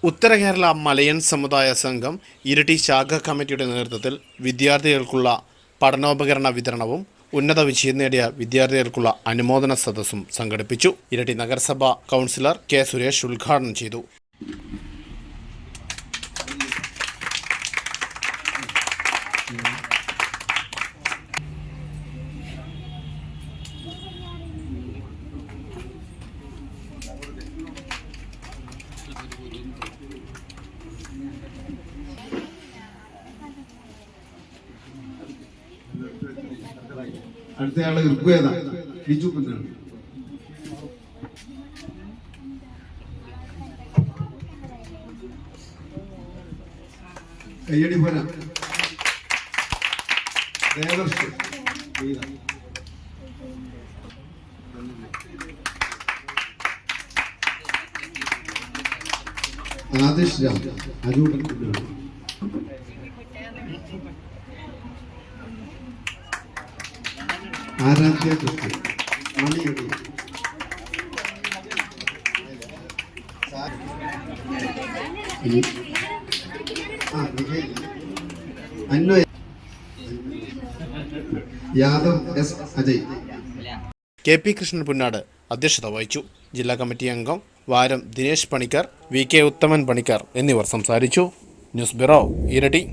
ഉത്തര കേരള മലയൻ സമുദായ സംഘം ഇരിട്ടി ശാഖാ കമ്മിറ്റിയുടെ നേതൃത്വത്തിൽ വിദ്യാർത്ഥികൾക്കുള്ള പഠനോപകരണ വിതരണവും ഉന്നത വിജയം നേടിയ വിദ്യാർത്ഥികൾക്കുള്ള അനുമോദന സദസ്സും സംഘടിപ്പിച്ചു. ഇരിട്ടി നഗരസഭാ കൗൺസിലർ കെ സുരേഷ് ഉദ്ഘാടനം ചെയ്തു. അടുത്തയാള് ഋഗ്വേദ ബിജു കുഞ്ഞാണ്. കയ്യടി പോരാ. ദേവർഷി ആദിഷ് രാം അരൂപൻ കുഞ്ഞാണ്. ആരാധ്യ കൃഷ്ണൻ മണിയടി Anvaya Yadav S Ajay. K P Krishnan Punnad അധ്യക്ഷത വഹിച്ചു. ജില്ലാ കമ്മിറ്റി അംഗം വാരം ദിനേശ് പണിക്കർ, വി കെ ഉത്തമൻ പണിക്കർ എന്നിവർ സംസാരിച്ചു. News bureau, Iritty.